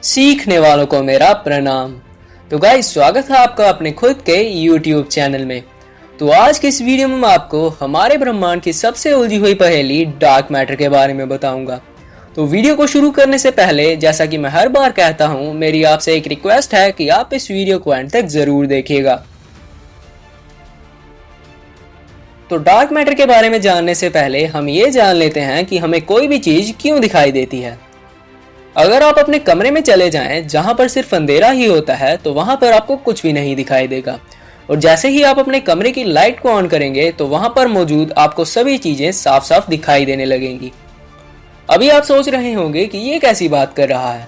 सीखने वालों को मेरा प्रणाम। तो गाइस, स्वागत है आपका अपने खुद के YouTube चैनल में। तो आज की इस वीडियो में मैं आपको हमारे ब्रह्मांड की सबसे उलझी हुई पहेली डार्क मैटर के बारे में बताऊंगा। तो वीडियो को शुरू करने से पहले, जैसा कि मैं हर बार कहता हूं, मेरी आपसे एक रिक्वेस्ट है कि आप इस वीडियो को एंड तक जरूर देखिएगा। तो डार्क मैटर के बारे में जानने से पहले हम ये जान लेते हैं कि हमें कोई भी चीज क्यों दिखाई देती है। अगर आप अपने कमरे में चले जाएं जहां पर सिर्फ अंधेरा ही होता है तो वहां पर आपको कुछ भी नहीं दिखाई देगा, और जैसे ही आप अपने कमरे की लाइट को ऑन करेंगे तो वहां पर मौजूद आपको सभी चीजें साफ साफ दिखाई देने लगेंगी। अभी आप सोच रहे होंगे कि ये कैसी बात कर रहा है।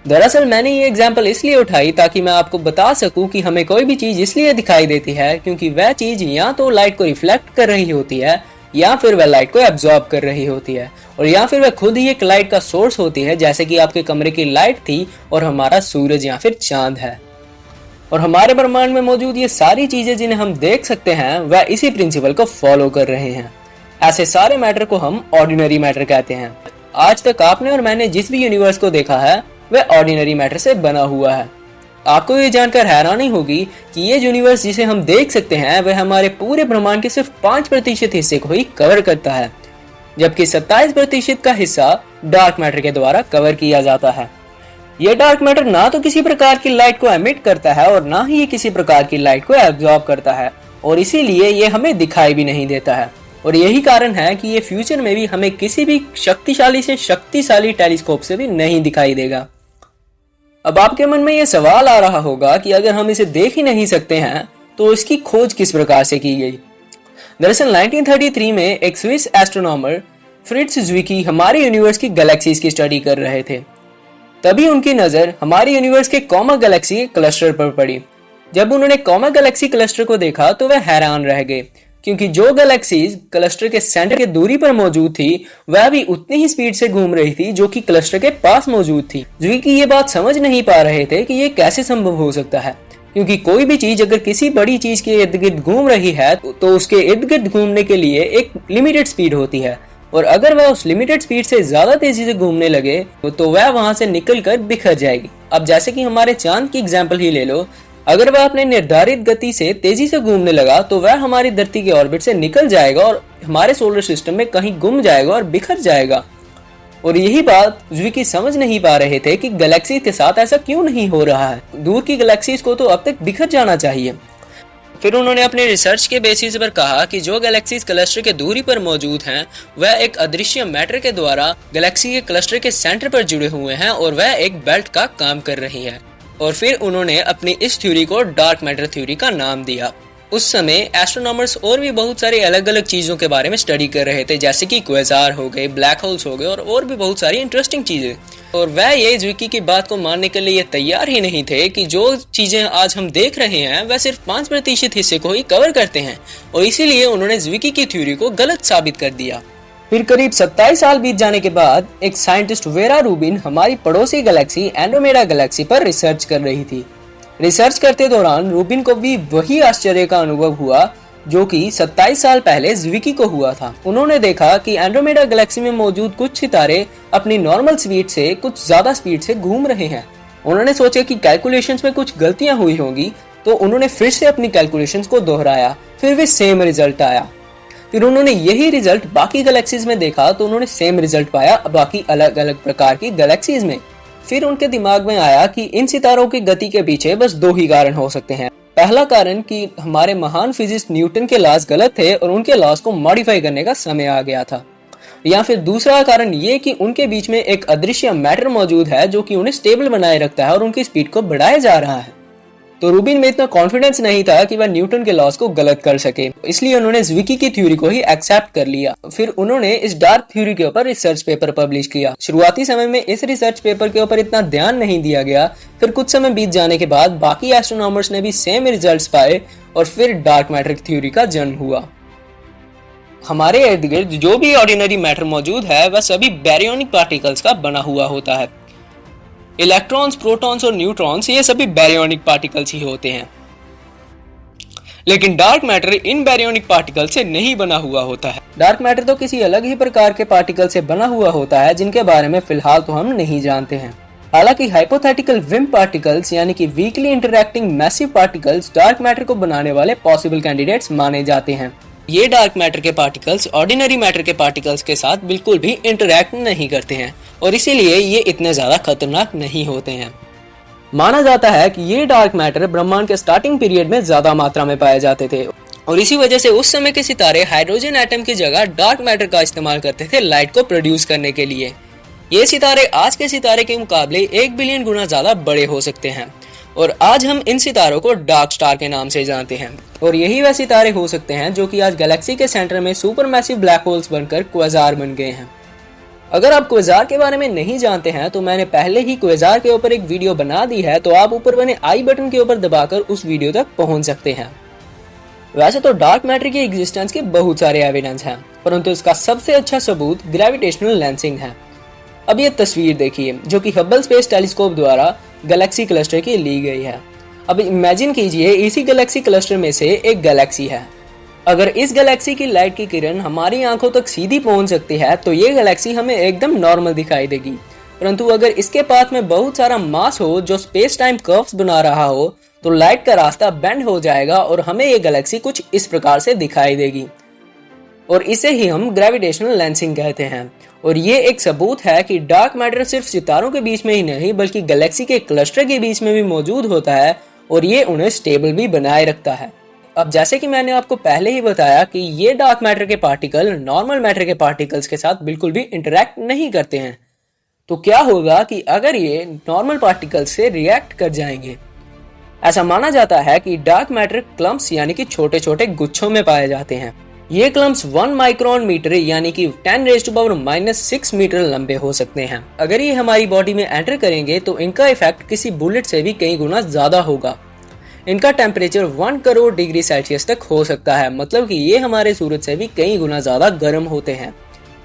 दरअसल मैंने ये एग्जाम्पल इसलिए उठाई ताकि मैं आपको बता सकूं कि हमें कोई भी चीज इसलिए दिखाई देती है क्योंकि वह चीज या तो लाइट को रिफ्लेक्ट कर रही होती है, या फिर वह लाइट को एब्जॉर्ब कर रही होती है, और या फिर वह खुद ही एक लाइट का सोर्स होती है, जैसे कि आपके कमरे की लाइट थी और हमारा सूरज या फिर चांद है। और हमारे ब्रह्मांड में मौजूद ये सारी चीजें जिन्हें हम देख सकते हैं वह इसी प्रिंसिपल को फॉलो कर रहे हैं। ऐसे सारे मैटर को हम ऑर्डिनरी मैटर कहते हैं। आज तक आपने और मैंने जिस भी यूनिवर्स को देखा है वह ऑर्डिनरी मैटर से बना हुआ है। आपको ये जानकर हैरानी होगी कि ये यूनिवर्स जिसे हम देख सकते हैं वह हमारे पूरे ब्रह्मांड के सिर्फ 5% हिस्से को ही कवर करता है, जबकि 27% का हिस्सा डार्क मैटर के द्वारा कवर किया जाता है। यह डार्क मैटर ना तो किसी प्रकार की लाइट को एमिट करता है और ना ही ये किसी प्रकार की लाइट को एब्जॉर्ब करता है, और इसीलिए ये हमें दिखाई भी नहीं देता है। और यही कारण है कि ये फ्यूचर में भी हमें किसी भी शक्तिशाली से शक्तिशाली टेलीस्कोप से भी नहीं दिखाई देगा। अब आपके मन में यह सवाल आ रहा होगा कि अगर हम इसे देख ही नहीं सकते हैं तो इसकी खोज किस प्रकार से की गई। दरअसल 1933 में एक स्विस एस्ट्रोनॉमर फ्रिट्ज ज़्विकी हमारे यूनिवर्स की गैलेक्सीज की स्टडी कर रहे थे। तभी उनकी नजर हमारे यूनिवर्स के कॉमा गैलेक्सी क्लस्टर पर पड़ी। जब उन्होंने कॉमा गैलेक्सी क्लस्टर को देखा तो वह हैरान रह गए, क्योंकि जो गैलेक्सीज क्लस्टर के सेंटर के दूरी पर मौजूद थी वह भी उतनी ही स्पीड से घूम रही थी जो कि क्लस्टर के पास मौजूद थी। ज़्विकी ये बात समझ नहीं पा रहे थे कि ये कैसे संभव हो सकता है, क्योंकि कोई भी चीज अगर किसी बड़ी चीज के इर्द गिर्द घूम रही है तो उसके इर्द गिर्द घूमने के लिए एक लिमिटेड स्पीड होती है, और अगर वह उस लिमिटेड स्पीड से ज्यादा तेजी से घूमने लगे तो वह वहां से निकल कर बिखर जाएगी। अब जैसे कि हमारे चांद की एग्जाम्पल ही ले लो, अगर वह अपने निर्धारित गति से तेजी से घूमने लगा तो वह हमारी धरती के ऑर्बिट से निकल जाएगा और हमारे सोलर सिस्टम में कहीं गुम जाएगा और बिखर जाएगा। और यही बात ज़्विकी समझ नहीं पा रहे थे कि गैलेक्सी के साथ ऐसा क्यों नहीं हो रहा है। दूर की गैलेक्सीज को तो अब तक बिखर जाना चाहिए। फिर उन्होंने अपने रिसर्च के बेसिस पर कहा कि जो गैलेक्सीज क्लस्टर के दूरी पर मौजूद हैं वह एक अदृश्य मैटर के द्वारा गैलेक्सी के क्लस्टर के सेंटर पर जुड़े हुए हैं और वह एक बेल्ट का काम कर रही है। और फिर उन्होंने अपनी इस थ्योरी को डार्क मैटर थ्योरी का नाम दिया। उस समय एस्ट्रोनॉमर्स और भी बहुत सारी अलग अलग चीजों के बारे में स्टडी कर रहे थे, जैसे कि क्वेसार हो गए, ब्लैक होल्स हो गए और भी बहुत सारी इंटरेस्टिंग चीजें। और वह ये ज़्विकी की बात को मानने के लिए तैयार ही नहीं थे कि जो चीजें आज हम देख रहे हैं वह सिर्फ 5% हिस्से को ही कवर करते हैं, और इसीलिए उन्होंने ज़्विकी की थ्योरी को गलत साबित कर दिया। फिर करीब 27 साल बीत जाने के बाद एक साइंटिस्ट वेरा रूबिन हमारी पड़ोसी गैलेक्सी एंड्रोमेडा गैलेक्सी पर रिसर्च कर रही थी। रिसर्च करते दौरान रूबिन को भी वही आश्चर्य का अनुभव हुआ जो कि 27 साल पहले ज़्विकी को हुआ था। उन्होंने देखा कि एंड्रोमेडा गैलेक्सी में मौजूद कुछ सितारे अपनी नॉर्मल स्पीड से कुछ ज्यादा स्पीड से घूम रहे हैं। उन्होंने सोचा कि कैलकुलेशंस में कुछ गलतियां हुई होंगी, तो उन्होंने फिर से अपनी कैलकुलेशंस को दोहराया, फिर भी सेम रिजल्ट आया। फिर उन्होंने यही रिजल्ट बाकी गैलेक्सीज में देखा तो उन्होंने सेम रिजल्ट पाया बाकी अलग अलग प्रकार की गैलेक्सीज में। फिर उनके दिमाग में आया कि इन सितारों की गति के पीछे बस 2 ही कारण हो सकते हैं। पहला कारण कि हमारे महान फिजिस्ट न्यूटन के लॉज गलत थे और उनके लॉज को मॉडिफाई करने का समय आ गया था, या फिर दूसरा कारण ये कि उनके बीच में एक अदृश्य मैटर मौजूद है जो कि उन्हें स्टेबल बनाए रखता है और उनकी स्पीड को बढ़ाया जा रहा है। तो रूबिन में इतना कॉन्फिडेंस नहीं था कि वह न्यूटन के लॉज को गलत कर सके, इसलिए उन्होंने ज़्विकी की थ्योरी को ही एक्सेप्ट कर लिया। फिर उन्होंने इस डार्क थ्योरी के ऊपर रिसर्च पेपर पब्लिश किया। शुरुआती समय में इस रिसर्च पेपर के ऊपर इतना ध्यान नहीं दिया गया। फिर कुछ समय बीत जाने के बाद बाकी एस्ट्रोनॉमर्स ने भी सेम रिजल्ट्स पाए और फिर डार्क मैटर थ्योरी का जन्म हुआ। हमारे इर्द गिर्द जो भी ऑर्डिनरी मैटर मौजूद है वह सभी बैरियोनिक पार्टिकल्स का बना हुआ होता है। इलेक्ट्रॉन्स, प्रोटॉन्स और न्यूट्रॉन्स ये सभी बैरियोनिक पार्टिकल्स ही होते हैं, लेकिन dark matter in baryonic particle से नहीं बना हुआ होता है। डार्क मैटर तो किसी अलग ही प्रकार के पार्टिकल से बना हुआ होता है जिनके बारे में फिलहाल तो हम नहीं जानते हैं। हालांकि हाइपोथेटिकल विम पार्टिकल्स यानी कि weekly interacting massive particles dark matter को बनाने वाले पॉसिबल कैंडिडेट्स माने जाते हैं। ये डार्क मैटर के पार्टिकल्स ऑर्डिनरी मैटर के पार्टिकल्स के साथ बिल्कुल भी इंटरैक्ट नहीं करते हैं और इसीलिए ये इतने ज्यादा खतरनाक नहीं होते हैं। माना जाता है कि ये डार्क मैटर ब्रह्मांड के स्टार्टिंग पीरियड में ज्यादा मात्रा में पाए जाते थे और इसी वजह से उस समय के सितारे हाइड्रोजन एटम की जगह डार्क मैटर का इस्तेमाल करते थे लाइट को प्रोड्यूस करने के लिए। ये सितारे आज के सितारे के मुकाबले 1 बिलियन गुना ज्यादा बड़े हो सकते हैं और आज हम इन सितारों को डार्क स्टार के नाम से जानते हैं और यही वह सितारे हो सकते हैं जो कि आज गैलेक्सी के सेंटर में सुपर मैसिव ब्लैक होल्स बनकर क्वाजार बन गए हैं। अगर आप क्वाजार के बारे में नहीं जानते हैं तो मैंने पहले ही क्वाजार के ऊपर एक वीडियो बना दी है, तो आप ऊपर बने आई बटन के ऊपर दबाकर उस वीडियो तक पहुंच सकते हैं। वैसे तो डार्क मैटर की एग्जिस्टेंस के बहुत सारे एविडेंस हैं, परंतु इसका सबसे अच्छा सबूत ग्रेविटेशनल लेंसिंग है। अब ये तस्वीर देखिए जो कि हबल स्पेस टेलीस्कोप द्वारा गैलेक्सी क्लस्टर की ली गई है। अब इमेजिन कीजिए इसी गैलेक्सी क्लस्टर में से एक गैलेक्सी है। अगर इस गैलेक्सी की लाइट की किरण हमारी आंखों तक सीधी पहुंच सकती है तो ये गैलेक्सी हमें एकदम नॉर्मल दिखाई देगी, परंतु अगर इसके पास में बहुत सारा मास हो जो स्पेस टाइम कर्व्स बना रहा हो तो लाइट का रास्ता बेंड हो जाएगा और हमें ये गैलेक्सी कुछ इस प्रकार से दिखाई देगी और इसे ही हम ग्रेविटेशनल लेंसिंग कहते हैं। और ये एक सबूत है कि डार्क मैटर सिर्फ सितारों के बीच में ही नहीं बल्कि गैलेक्सी के क्लस्टर के बीच में भी मौजूद होता है और ये उन्हें स्टेबल भी बनाए रखता है। अब जैसे कि मैंने आपको पहले ही बताया कि ये डार्क मैटर के पार्टिकल नॉर्मल मैटर के पार्टिकल्स के साथ बिल्कुल भी इंटरैक्ट नहीं करते हैं, तो क्या होगा कि अगर ये नॉर्मल पार्टिकल्स से रिएक्ट कर जाएंगे। ऐसा माना जाता है कि डार्क मैटर क्लम्प्स यानी कि छोटे छोटे गुच्छों में पाए जाते हैं। ये क्लम्प्स 1 माइक्रोन मीटर यानी कि 10⁻⁻⁶ मीटर लंबे हो सकते हैं। अगर ये हमारी बॉडी में एंटर करेंगे तो इनका इफेक्ट किसी बुलेट से भी कई गुना ज्यादा होगा। इनका टेम्परेचर 1 करोड़ डिग्री सेल्सियस तक हो सकता है, मतलब कि ये हमारे सूरज से भी कई गुना ज्यादा गर्म होते हैं।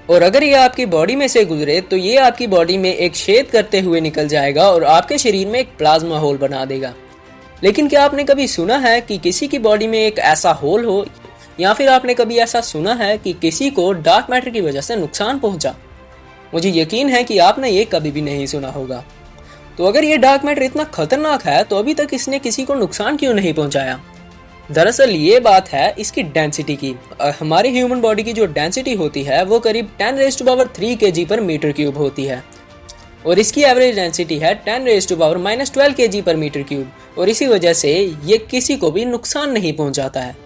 और अगर ये आपकी बॉडी में से गुजरे तो ये आपकी बॉडी में एक छेद करते हुए निकल जाएगा और आपके शरीर में एक प्लाज्मा होल बना देगा। लेकिन क्या आपने कभी सुना है कि किसी की बॉडी में एक ऐसा होल हो, या फिर आपने कभी ऐसा सुना है कि किसी को डार्क मैटर की वजह से नुकसान पहुंचा? मुझे यकीन है कि आपने ये कभी भी नहीं सुना होगा। तो अगर ये डार्क मैटर इतना खतरनाक है तो अभी तक इसने किसी को नुकसान क्यों नहीं पहुंचाया? दरअसल ये बात है इसकी डेंसिटी की। हमारी ह्यूमन बॉडी की जो डेंसिटी होती है वो करीब 10⁻³ kg पर मीटर क्यूब होती है और इसकी एवरेज डेंसिटी है 10⁻⁻12 kg पर मीटर क्यूब और इसी वजह से ये किसी को भी नुकसान नहीं पहुंचाता है।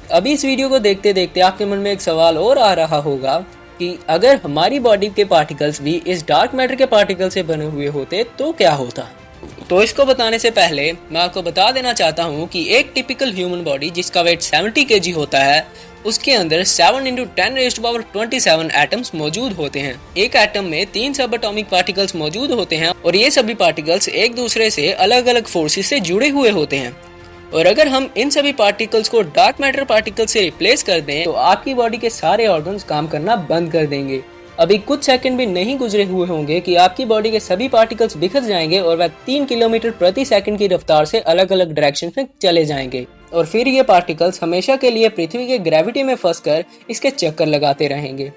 अभी इस वीडियो को देखते देखते आपके मन में एक सवाल और आ रहा होगा कि अगर हमारी बॉडी के पार्टिकल्स भी इस डार्क मैटर के पार्टिकल से बने हुए होते तो क्या होता? तो इसको बताने से पहले मैं आपको बता देना चाहता हूँ कि एक टिपिकल ह्यूमन बॉडी जिसका वेट 70 kg होता है उसके अंदर 7 × 10⁻27 एटम्स मौजूद होते हैं। एक एटम में 3 सब एटॉमिक पार्टिकल्स मौजूद होते हैं और ये सभी पार्टिकल्स एक दूसरे से अलग अलग फोर्सेस से जुड़े हुए होते हैं। और अगर हम इन सभी पार्टिकल्स को डार्क मैटर पार्टिकल से रिप्लेस कर दें तो आपकी बॉडी के सारे ऑर्गन्स काम करना बंद कर देंगे। अभी कुछ सेकंड भी नहीं गुजरे हुए होंगे कि आपकी बॉडी के सभी पार्टिकल्स बिखर जाएंगे और वह 3 किलोमीटर प्रति सेकंड की रफ्तार से अलग अलग डायरेक्शन में चले जाएंगे और फिर ये पार्टिकल्स हमेशा के लिए पृथ्वी के ग्रेविटी में फंसकर इसके चक्कर लगाते रहेंगे।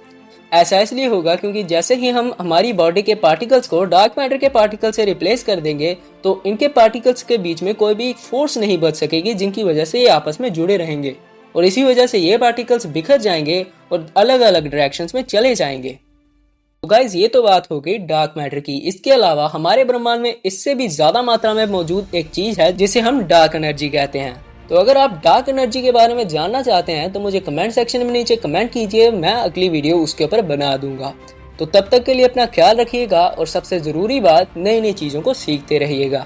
ऐसा इसलिए होगा क्योंकि जैसे ही हम हमारी बॉडी के पार्टिकल्स को डार्क मैटर के पार्टिकल से रिप्लेस कर देंगे तो इनके पार्टिकल्स के बीच में कोई भी फोर्स नहीं बच सकेगी जिनकी वजह से ये आपस में जुड़े रहेंगे और इसी वजह से ये पार्टिकल्स बिखर जाएंगे और अलग अलग डायरेक्शंस में चले जाएंगे। तो गाइज ये तो बात हो गई डार्क मैटर की। इसके अलावा हमारे ब्रह्मांड में इससे भी ज्यादा मात्रा में मौजूद एक चीज है जिसे हम डार्क एनर्जी कहते हैं। तो अगर आप डार्क एनर्जी के बारे में जानना चाहते हैं तो मुझे कमेंट सेक्शन में नीचे कमेंट कीजिए, मैं अगली वीडियो उसके ऊपर बना दूंगा। तो तब तक के लिए अपना ख्याल रखिएगा और सबसे जरूरी बात, नई नई चीजों को सीखते रहिएगा।